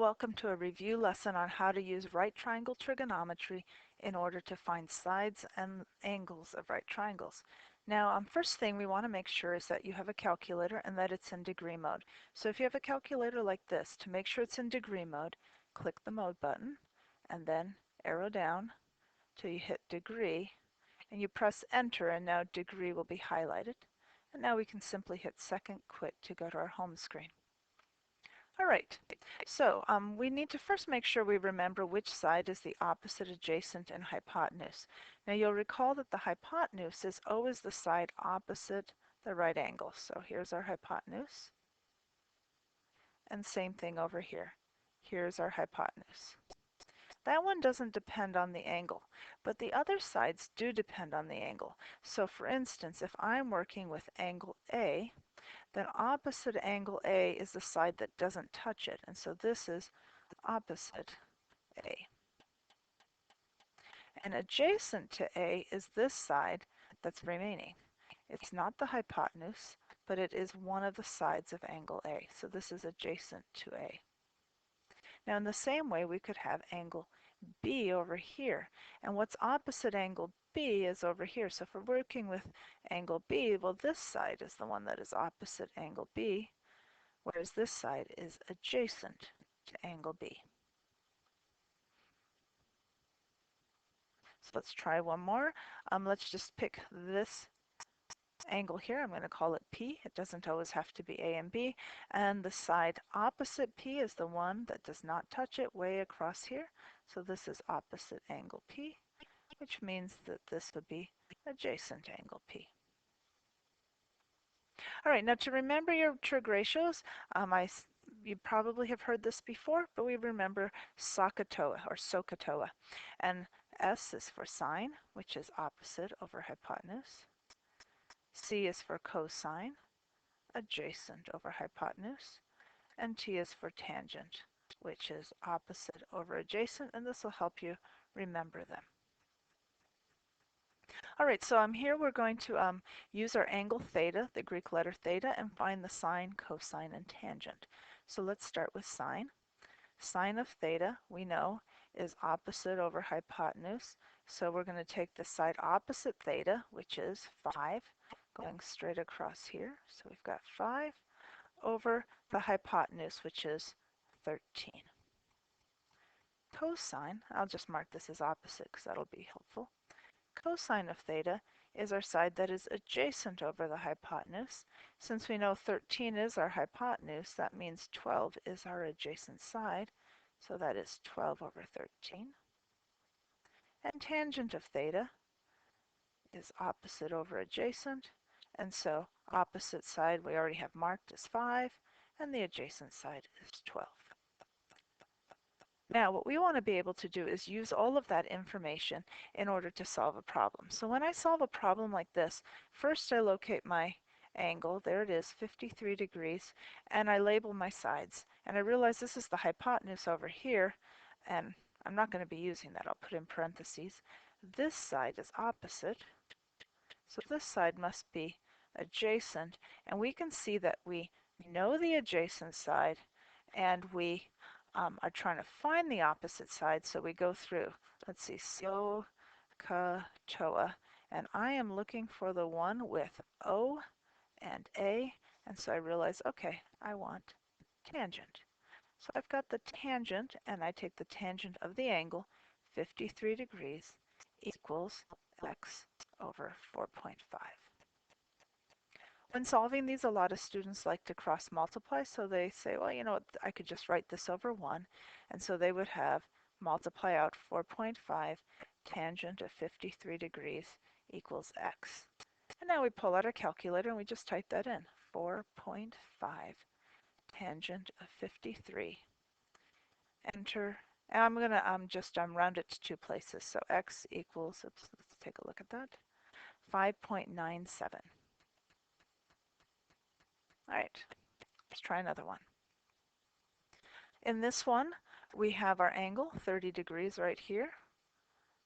Welcome to a review lesson on how to use right triangle trigonometry in order to find sides and angles of right triangles. Now, first thing we want to make sure is that you have a calculator and that it's in degree mode. So if you have a calculator like this, to make sure it's in degree mode, click the mode button and then arrow down till you hit degree and you press enter and now degree will be highlighted. And now we can simply hit second quit to go to our home screen. All right, so we need to first make sure we remember which side is the opposite, adjacent, and hypotenuse. Now you'll recall that the hypotenuse is always the side opposite the right angle. So here's our hypotenuse, and same thing over here. Here's our hypotenuse. That one doesn't depend on the angle, but the other sides do depend on the angle. So for instance, if I'm working with angle A, then opposite angle A is the side that doesn't touch it. And so this is opposite A. And adjacent to A is this side that's remaining. It's not the hypotenuse, but it is one of the sides of angle A. So this is adjacent to A. Now in the same way, we could have angle B over here. And what's opposite angle B is over here. So if we're working with angle B, well, this side is the one that is opposite angle B, whereas this side is adjacent to angle B. So let's try one more. Let's just pick this angle here. I'm going to call it P. It doesn't always have to be A and B. And the side opposite P is the one that does not touch it way across here. So this is opposite angle P, which means that this would be adjacent angle P. All right, now to remember your trig ratios, you probably have heard this before, but we remember SOHCAHTOA. And S is for sine, which is opposite over hypotenuse. C is for cosine, adjacent over hypotenuse. And T is for tangent, which is opposite over adjacent, and this will help you remember them. All right, so here we're going to use our angle theta, the Greek letter theta, and find the sine, cosine, and tangent. So let's start with sine. Sine of theta, we know, is opposite over hypotenuse. So we're going to take the side opposite theta, which is 5, going straight across here. So we've got 5 over the hypotenuse, which is 13. Cosine, I'll just mark this as opposite because that'll be helpful. Cosine of theta is our side that is adjacent over the hypotenuse. Since we know 13 is our hypotenuse, that means 12 is our adjacent side. So that is 12 over 13. And tangent of theta is opposite over adjacent. And so opposite side we already have marked as 5, and the adjacent side is 12. Now, what we want to be able to do is use all of that information in order to solve a problem. So when I solve a problem like this, first I locate my angle, there it is, 53 degrees, and I label my sides. And I realize this is the hypotenuse over here, and I'm not going to be using that. I'll put in parentheses. This side is opposite, so this side must be adjacent, and we can see that we know the adjacent side, and we are trying to find the opposite side, so we go through. Let's see, SOHCAHTOA, and I am looking for the one with O and A, and so I realize, okay, I want tangent. So I've got the tangent, and I take the tangent of the angle, 53 degrees, equals x over 4.5. When solving these, a lot of students like to cross multiply, so they say, well, you know what, I could just write this over 1, and so they would have multiply out 4.5 tangent of 53 degrees equals x. And now we pull out our calculator and we just type that in, 4.5 tangent of 53. Enter, and I'm going to just round it to 2 places, so x equals, oops, let's take a look at that, 5.97. All right, let's try another one. In this one, we have our angle, 30 degrees right here.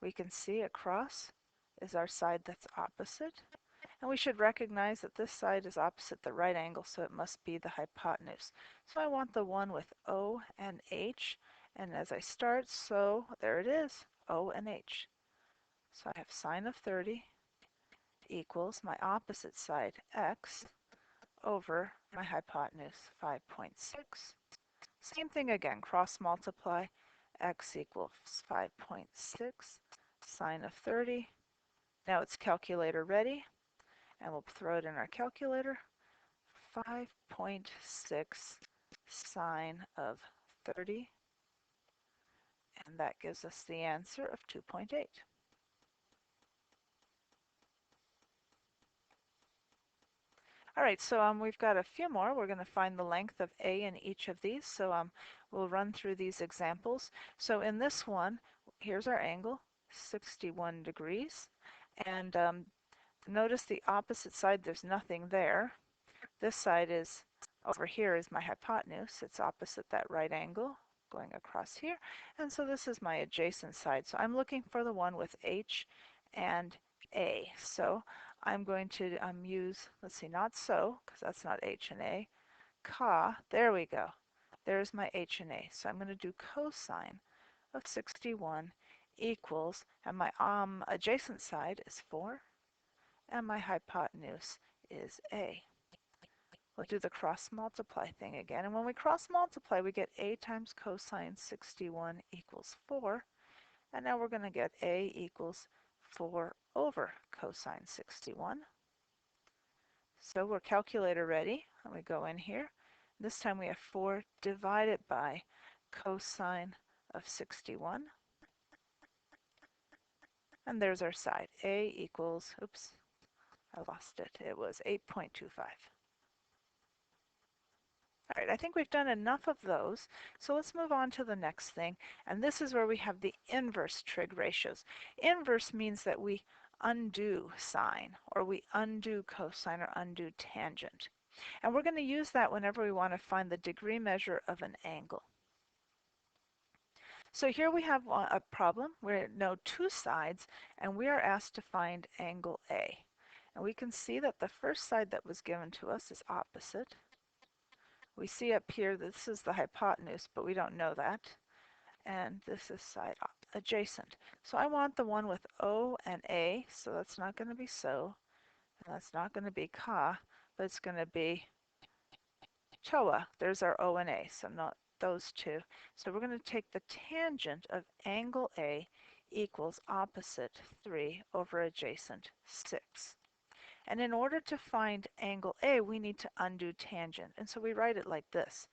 We can see across is our side that's opposite. And we should recognize that this side is opposite the right angle, so it must be the hypotenuse. So I want the one with O and H. And as I start, so there it is, O and H. So I have sine of 30 equals my opposite side, x, over my hypotenuse, 5.6. Same thing again, cross multiply, x equals 5.6, sine of 30. Now it's calculator ready, and we'll throw it in our calculator. 5.6 sine of 30, and that gives us the answer of 2.8. All right, so we've got a few more. We're going to find the length of A in each of these. So we'll run through these examples. So in this one, here's our angle, 61 degrees. And notice the opposite side, there's nothing there. This side is, over here is my hypotenuse. It's opposite that right angle going across here. And so this is my adjacent side. So I'm looking for the one with H and A. So I'm going to use, let's see, not so, because that's not H and A. Ca, there we go. There's my H and A. So I'm going to do cosine of 61 equals, and my adjacent side is 4, and my hypotenuse is A. We'll do the cross multiply thing again. And when we cross multiply, we get A times cosine 61 equals 4. And now we're going to get A equals 4 over cosine 61. So we're calculator ready. And we go in here. This time we have 4 divided by cosine of 61. And there's our side. A equals, oops, I lost it. It was 8.25. All right, I think we've done enough of those, so let's move on to the next thing, and this is where we have the inverse trig ratios. Inverse means that we undo sine, or we undo cosine, or undo tangent. And we're going to use that whenever we want to find the degree measure of an angle. So here we have a problem where we know two sides, and we are asked to find angle A. And we can see that the first side that was given to us is opposite. We see up here this is the hypotenuse, but we don't know that. And this is side adjacent. So I want the one with O and A, so that's not going to be so, and that's not going to be Ka, but it's going to be Toa. There's our O and A, so not those two. So we're going to take the tangent of angle A equals opposite 3 over adjacent 6. And in order to find angle A, we need to undo tangent. And so we write it like this.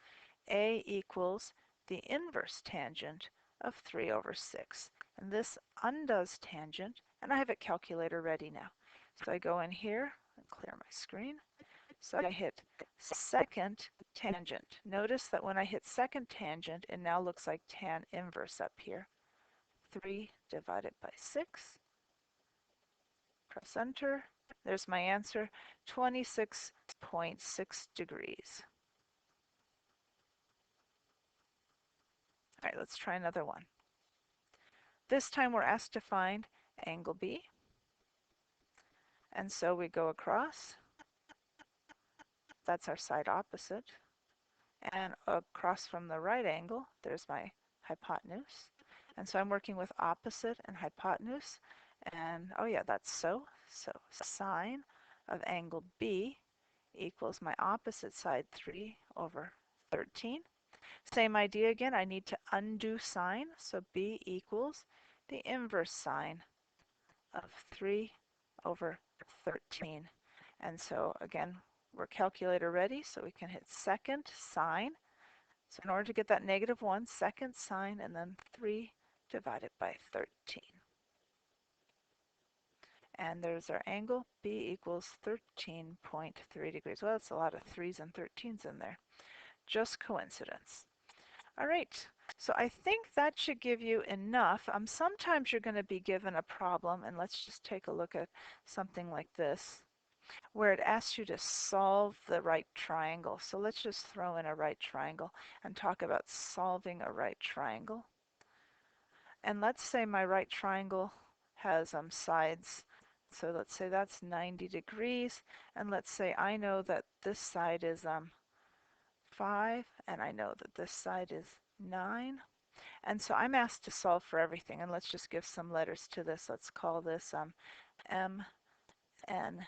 A equals the inverse tangent of 3 over 6. And this undoes tangent, and I have a calculator ready now. So I go in here and clear my screen. So I hit second tangent. Notice that when I hit second tangent, it now looks like tan inverse up here. 3 divided by 6. Press enter. There's my answer, 26.6 degrees. All right, let's try another one. This time we're asked to find angle B. And so we go across. That's our side opposite. And across from the right angle, there's my hypotenuse. And so I'm working with opposite and hypotenuse. And oh yeah, that's so. So sine of angle B equals my opposite side, 3 over 13. Same idea again, I need to undo sine, so B equals the inverse sine of 3 over 13. And so again, we're calculator ready, so we can hit second sine. So in order to get that -1, second sine, and then 3 divided by 13. And there's our angle, B equals 13.3 degrees. Well, that's a lot of 3's and 13's in there. Just coincidence. All right, so I think that should give you enough. Sometimes you're going to be given a problem, and let's just take a look at something like this, where it asks you to solve the right triangle. So let's just throw in a right triangle and talk about solving a right triangle. And let's say my right triangle has sides So let's say that's 90 degrees, and let's say I know that this side is 5, and I know that this side is 9. And so I'm asked to solve for everything, and let's just give some letters to this. Let's call this M, N,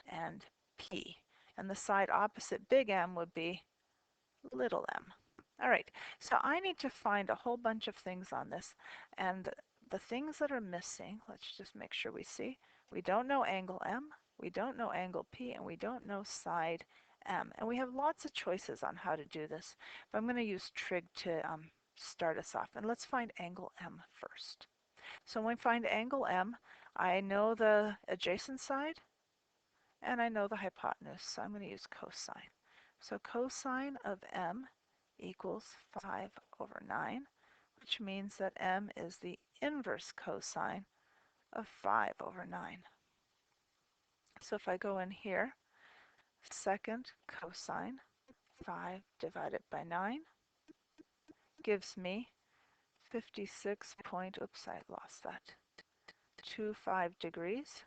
and P. And the side opposite big M would be little m. All right, so I need to find a whole bunch of things on this, and the things that are missing, let's just make sure we see. We don't know angle M, we don't know angle P, and we don't know side M. And we have lots of choices on how to do this, but I'm going to use trig to start us off. And let's find angle M first. So when we find angle M, I know the adjacent side, and I know the hypotenuse, so I'm going to use cosine. So cosine of m equals 5 over 9, which means that m is the inverse cosine of 5 over 9. So if I go in here, second cosine 5 divided by 9 gives me 56 point, oops, I lost that, 25 degrees.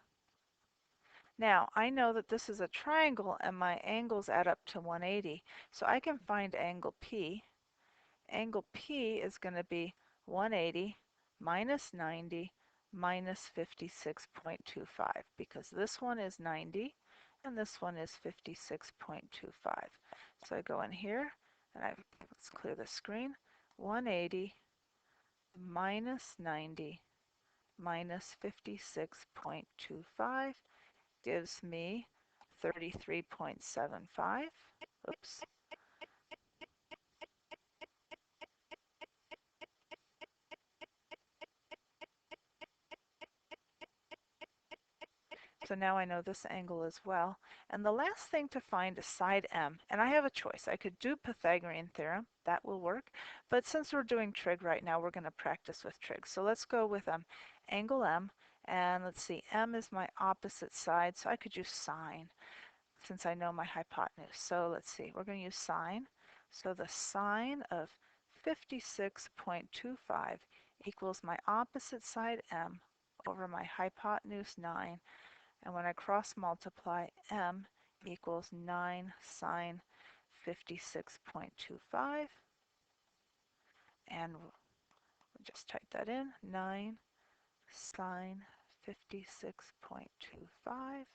Now, I know that this is a triangle and my angles add up to 180, so I can find angle P. Angle P is going to be 180 minus 90 minus 56.25 because this one is 90 and this one is 56.25. So I go in here and let's clear the screen. 180 minus 90 minus 56.25 gives me 33.75. Oops. So now I know this angle as well. And the last thing to find is side M. And I have a choice. I could do Pythagorean theorem. That will work. But since we're doing trig right now, we're going to practice with trig. So let's go with angle M. And let's see, M is my opposite side. So I could use sine since I know my hypotenuse. So let's see, we're going to use sine. So the sine of 56.25 equals my opposite side M over my hypotenuse 9. And when I cross multiply, m equals 9 sine 56.25. And we'll just type that in, 9 sine 56.25.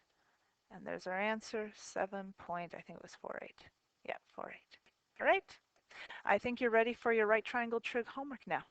And there's our answer, 7 point, I think it was 48. Yeah, 48. All right. I think you're ready for your right triangle trig homework now.